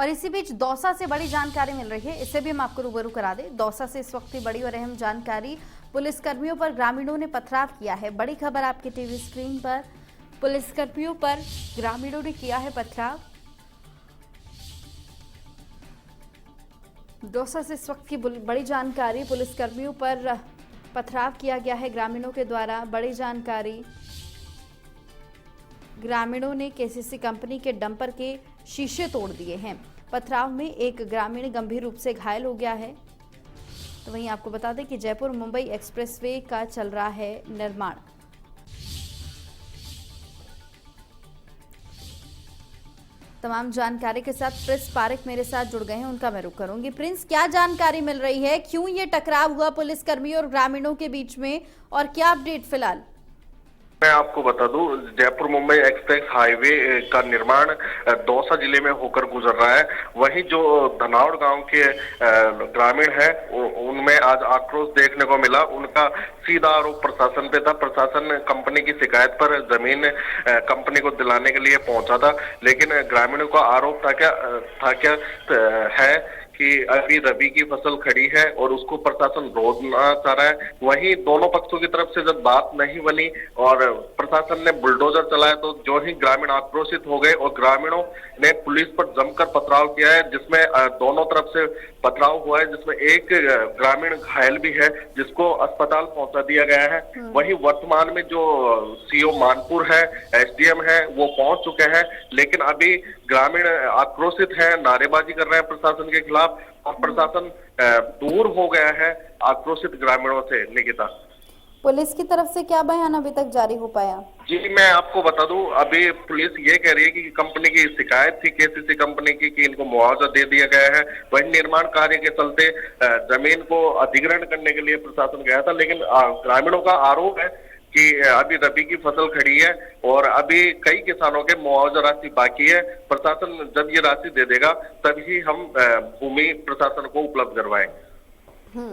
और इसी बीच दौसा से बड़ी जानकारी मिल रही है, इसे भी हम आपको रूबरू करा दें। दौसा से इस वक्त की बड़ी और अहम जानकारी, पुलिसकर्मियों पर ग्रामीणों ने पथराव किया है। बड़ी खबर आपके टीवी स्क्रीन पर, पुलिसकर्मियों पर ग्रामीणों ने किया है पथराव। दौसा से इस वक्त की बड़ी जानकारी, पुलिसकर्मियों पर पथराव किया गया है ग्रामीणों के द्वारा। बड़ी जानकारी, ग्रामीणों ने केसीसी कंपनी के डंपर के शीशे तोड़ दिए हैं। पथराव में एक ग्रामीण गंभीर रूप से घायल हो गया है। तो वहीं आपको बता दें कि जयपुर मुंबई एक्सप्रेसवे का चल रहा है निर्माण। तमाम जानकारी के साथ प्रिंस पारेख मेरे साथ जुड़ गए हैं, उनका मैं रुख करूंगी। प्रिंस, क्या जानकारी मिल रही है, क्यों ये टकराव हुआ पुलिसकर्मियों और ग्रामीणों के बीच में, और क्या अपडेट फिलहाल? मैं आपको बता दूं, जयपुर मुंबई एक्सप्रेस हाईवे का निर्माण दौसा जिले में होकर गुजर रहा है। वहीं जो धनावड़ गांव के ग्रामीण हैं, उनमें आज आक्रोश देखने को मिला। उनका सीधा आरोप प्रशासन पे था। प्रशासन कंपनी की शिकायत पर जमीन कंपनी को दिलाने के लिए पहुंचा था, लेकिन ग्रामीणों का आरोप था क्या है कि अभी रबी की फसल खड़ी है और उसको प्रशासन रोकना चाह रहा है। वहीं दोनों पक्षों की तरफ से जब बात नहीं बनी और प्रशासन ने बुलडोजर चलाया, तो जो ही ग्रामीण आक्रोशित हो गए और ग्रामीणों ने पुलिस पर जमकर पथराव किया है, जिसमें दोनों तरफ से पथराव हुआ है, जिसमें एक ग्रामीण घायल भी है, जिसको अस्पताल पहुंचा दिया गया है। वहीं वर्तमान में जो सीओ मानपुर है, एसडीएम है, वो पहुंच चुके हैं, लेकिन अभी ग्रामीण आक्रोशित है, नारेबाजी कर रहे हैं प्रशासन के खिलाफ, और प्रशासन दूर हो गया है आक्रोशित ग्रामीणों से। निकिता, पुलिस की तरफ से क्या बयान अभी तक जारी हो पाया? जी, मैं आपको बता दूं, अभी पुलिस ये कह रही है कि कंपनी की शिकायत थी केसीसी कंपनी की कि इनको मुआवजा दे दिया गया है। वही निर्माण कार्य के चलते जमीन को अधिग्रहण करने के लिए प्रशासन गया था, लेकिन ग्रामीणों का आरोप है कि अभी रबी की फसल खड़ी है और अभी कई किसानों के मुआवजा राशि बाकी है। प्रशासन जब ये राशि दे देगा तभी हम भूमि प्रशासन को उपलब्ध करवाएंगे।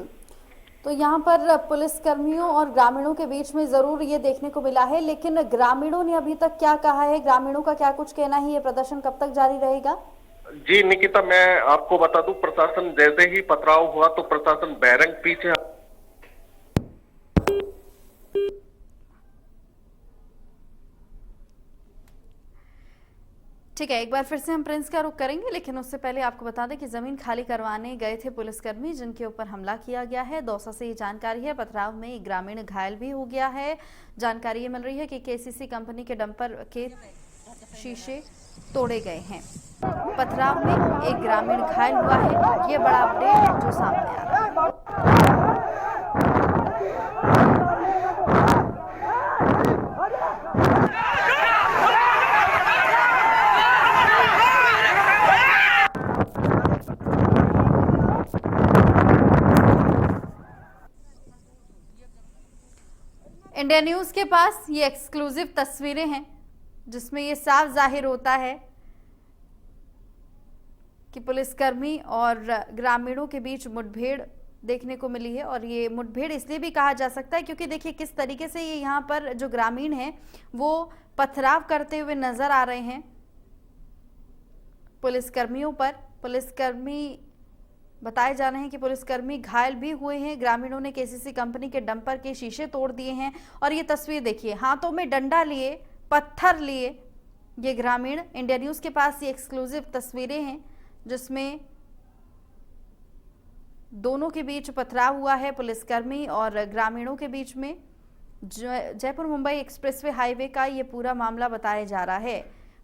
तो यहाँ पर पुलिसकर्मियों और ग्रामीणों के बीच में जरूर ये देखने को मिला है, लेकिन ग्रामीणों ने अभी तक क्या कहा है, ग्रामीणों का क्या कुछ कहना है, ये प्रदर्शन कब तक जारी रहेगा? जी निकिता, मैं आपको बता दूं, प्रशासन जैसे ही पथराव हुआ तो प्रशासन बैरंग पीछे। ठीक है, एक बार फिर से हम प्रिंस का रुख करेंगे, लेकिन उससे पहले आपको बता दें कि जमीन खाली करवाने गए थे पुलिसकर्मी, जिनके ऊपर हमला किया गया है। दौसा से ये जानकारी है। पथराव में एक ग्रामीण घायल भी हो गया है। जानकारी ये मिल रही है कि केसीसी कंपनी के डंपर के शीशे तोड़े गए हैं। पथराव में एक ग्रामीण घायल हुआ है। ये बड़ा अपडेट जो सामने आ रहा है। इंडिया न्यूज के पास ये एक्सक्लूसिव तस्वीरें हैं, जिसमें ये साफ जाहिर होता है कि पुलिसकर्मी और ग्रामीणों के बीच मुठभेड़ देखने को मिली है। और ये मुठभेड़ इसलिए भी कहा जा सकता है क्योंकि देखिए किस तरीके से ये यहाँ पर जो ग्रामीण हैं वो पथराव करते हुए नजर आ रहे हैं पुलिसकर्मियों पर। पुलिसकर्मी बताए जा रहे हैं कि पुलिसकर्मी घायल भी हुए हैं। ग्रामीणों ने केसीसी कंपनी के डंपर के शीशे तोड़ दिए हैं। और ये तस्वीर देखिए, हाथों में डंडा लिए, पत्थर लिए ये ग्रामीण। इंडिया न्यूज के पास ये एक्सक्लूसिव तस्वीरें हैं, जिसमें दोनों के बीच पथराव हुआ है, पुलिसकर्मी और ग्रामीणों के बीच में। जयपुर मुंबई एक्सप्रेसवे हाईवे का ये पूरा मामला बताया जा रहा है।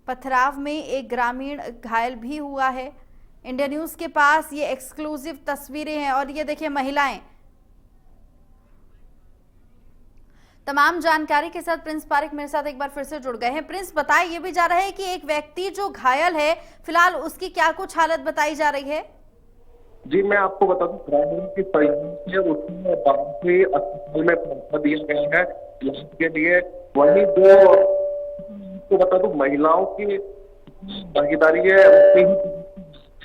पथराव में एक ग्रामीण घायल भी हुआ है। इंडिया न्यूज के पास ये एक्सक्लूसिव तस्वीरें हैं। और ये देखिए महिलाएं। तमाम जानकारी के साथ प्रिंस पारेख मेरे साथ एक बार फिर से जुड़ गए हैं। प्रिंस, बताए ये भी जा रहा है कि एक व्यक्ति जो घायल है, फिलहाल उसकी क्या कुछ हालत बताई जा रही है? जी, मैं आपको बता दूं, ग्रामीणों की अस्पताल में पहुंचा दिया गया है इलाज के लिए। वहीं जो आपको बता दूं, महिलाओं की भागीदारी है,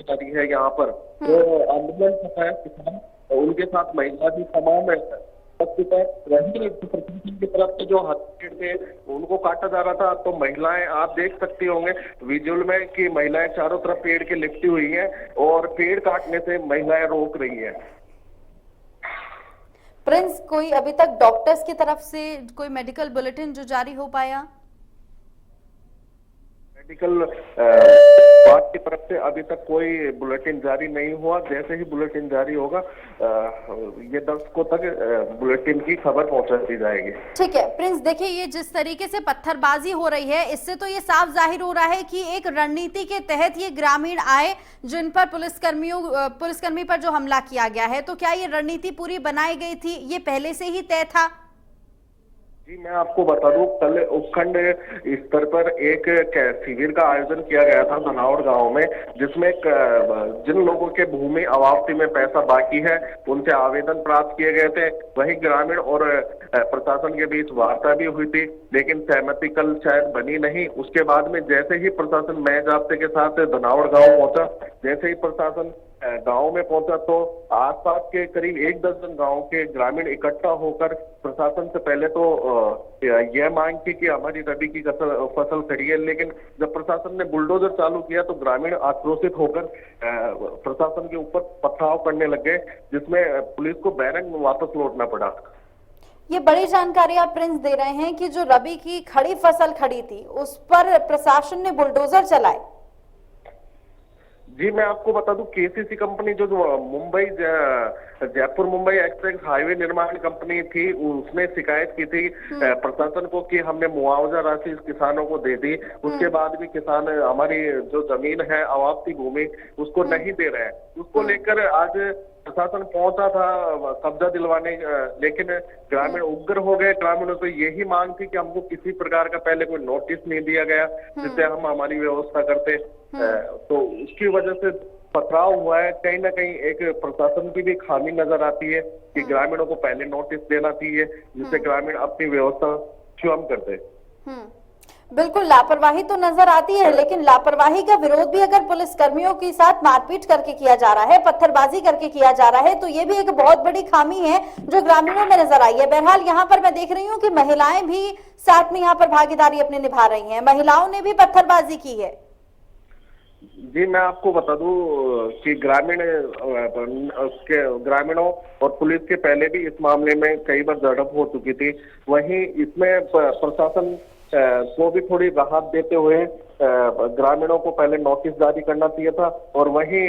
उतनी है यहाँ पर। तो आंदोलन किसान, उनके साथ महिला भी तमाम उपस्थित है। वहीं प्रशासन की तरफ से जो हथियार थे उनको काटा जा रहा था। तो महिलाएं, आप देख सकती होंगे विजुअल में कि महिलाएं चारों तरफ पेड़ के लिपटी हुई हैं और पेड़ काटने से महिलाएं रोक रही हैं। प्रिंस, कोई अभी तक डॉक्टर्स की तरफ से कोई मेडिकल बुलेटिन जो जारी हो पाया? मेडिकल विभाग की तरफ से अभी तक कोई बुलेटिन जारी नहीं हुआ। जैसे ही बुलेटिन जारी होगा ये दर्शकों तक बुलेटिन की खबर पहुंचा दी जाएगी। ठीक है प्रिंस, देखिए ये जिस तरीके से पत्थरबाजी हो रही है, इससे तो ये साफ जाहिर हो रहा है कि एक रणनीति के तहत ये ग्रामीण आए जिन पर पुलिसकर्मी पर जो हमला किया गया है। तो क्या ये रणनीति पूरी बनाई गई थी, ये पहले से ही तय था? जी, मैं आपको बता दूं, कल उपखंड स्तर पर एक शिविर का आयोजन किया गया था धनावड़ गांव में, जिसमें जिन लोगों के भूमि अवाप्ति में पैसा बाकी है उनसे आवेदन प्राप्त किए गए थे। वहीं ग्रामीण और प्रशासन के बीच वार्ता भी हुई थी, लेकिन सहमति कल शायद बनी नहीं। उसके बाद में जैसे ही प्रशासन नए जाब्ते के साथ धनावड़ गांव पहुंचा, जैसे ही प्रशासन गांव में पहुंचा तो आसपास के करीब 1 दर्जन गांव के ग्रामीण इकट्ठा होकर प्रशासन से पहले तो यह मांग की कि हमारी रबी की फसल खड़ी है। लेकिन जब प्रशासन ने बुलडोजर चालू किया तो ग्रामीण आक्रोशित होकर प्रशासन के ऊपर पथराव करने लग गए, जिसमें पुलिस को बैरक में वापस लौटना पड़ा। ये बड़ी जानकारी आप प्रिंस दे रहे हैं कि जो रबी की खड़ी फसल खड़ी थी उस पर प्रशासन ने बुलडोजर चलाए। जी, मैं आपको बता दूं, केसीसी कंपनी जो मुंबई जयपुर मुंबई एक्सप्रेस हाईवे निर्माण कंपनी थी, उसने शिकायत की थी प्रशासन को कि हमने मुआवजा राशि किसानों को दे दी। उसके बाद भी किसान हमारी जो जमीन है अवाप्ती भूमि उसको नहीं दे रहे हैं। उसको लेकर आज प्रशासन पहुंचा था कब्जा दिलवाने, लेकिन ग्रामीण उग्र हो गए। ग्रामीणों से यही मांग थी कि हमको किसी प्रकार का पहले कोई नोटिस नहीं दिया गया जिससे हम हमारी व्यवस्था करते। तो उसकी वजह से पथराव हुआ है। कहीं ना कहीं एक प्रशासन की भी खामी नजर आती है कि ग्रामीणों को पहले नोटिस देना चाहिए, जिससे ग्रामीण अपनी व्यवस्था स्वयं करते। बिल्कुल लापरवाही तो नजर आती है, लेकिन लापरवाही का विरोध भी अगर पुलिस कर्मियों के साथ मारपीट करके किया जा रहा है, पत्थरबाजी करके किया जा रहा है, तो ये भी एक बहुत बड़ी खामी है जो ग्रामीणों में नजर आई है। बहरहाल यहाँ पर मैं देख रही हूँ कि महिलाएं भी साथ में यहाँ पर भागीदारी अपनी निभा रही हैं। महिलाओं ने भी पत्थरबाजी की है। जी, मैं आपको बता दूं कि ग्रामीणों और पुलिस के पहले भी इस मामले में कई बार झड़प हो चुकी थी। वहीं इसमें प्रशासन को भी थोड़ी राहत देते हुए ग्रामीणों को पहले नोटिस जारी करना चाहिए था। और वहीं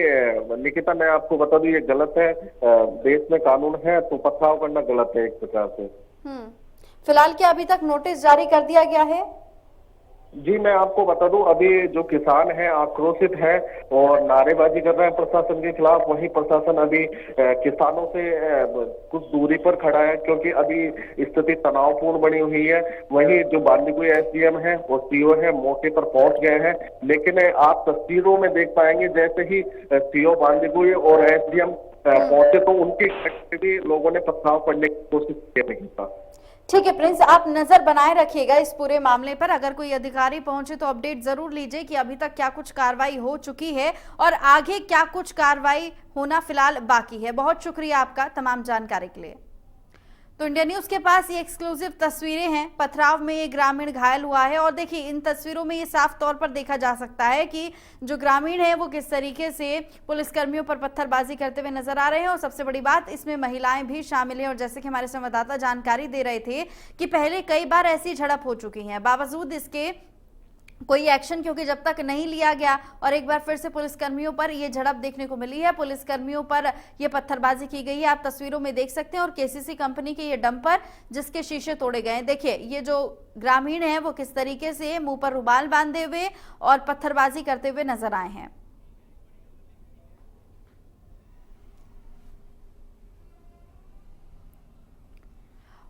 निकिता, मैं आपको बता दूं, ये गलत है, देश में कानून है तो पथराव करना गलत है एक प्रकार से। फिलहाल क्या अभी तक नोटिस जारी कर दिया गया है? जी, मैं आपको बता दूं, अभी जो किसान हैं आक्रोशित हैं और नारेबाजी कर रहे हैं प्रशासन के खिलाफ। वहीं प्रशासन अभी किसानों से कुछ दूरी पर खड़ा है, क्योंकि अभी स्थिति तनावपूर्ण बनी हुई है। वहीं जो बांदीकुई एसडीएम है और सीओ है मौके पर पहुंच गए हैं, लेकिन आप तस्वीरों में देख पाएंगे जैसे ही सीओ बांदीकुई और एसडीएम पहुंचे तो उनकी भी लोगों ने पथराव करने की कोशिश की। ठीक है प्रिंस, आप नजर बनाए रखिएगा इस पूरे मामले पर। अगर कोई अधिकारी पहुंचे तो अपडेट जरूर लीजिए कि अभी तक क्या कुछ कार्रवाई हो चुकी है और आगे क्या कुछ कार्रवाई होना फिलहाल बाकी है। बहुत शुक्रिया आपका तमाम जानकारी के लिए। तो इंडिया न्यूज के पास ये एक्सक्लूसिव तस्वीरें हैं। पथराव में ये ग्रामीण घायल हुआ है और देखिए इन तस्वीरों में ये साफ तौर पर देखा जा सकता है कि जो ग्रामीण है वो किस तरीके से पुलिसकर्मियों पर पत्थरबाजी करते हुए नजर आ रहे हैं। और सबसे बड़ी बात, इसमें महिलाएं भी शामिल हैं। और जैसे कि हमारे संवाददाता जानकारी दे रहे थे कि पहले कई बार ऐसी झड़प हो चुकी है, बावजूद इसके कोई एक्शन क्योंकि जब तक नहीं लिया गया और एक बार फिर से पुलिसकर्मियों पर ये झड़प देखने को मिली है। पुलिसकर्मियों पर ये पत्थरबाजी की गई है, आप तस्वीरों में देख सकते हैं। और केसीसी कंपनी के ये डंपर जिसके शीशे तोड़े गए हैं, देखिए ये जो ग्रामीण है वो किस तरीके से मुंह पर रुमाल बांधे हुए और पत्थरबाजी करते हुए नजर आए हैं।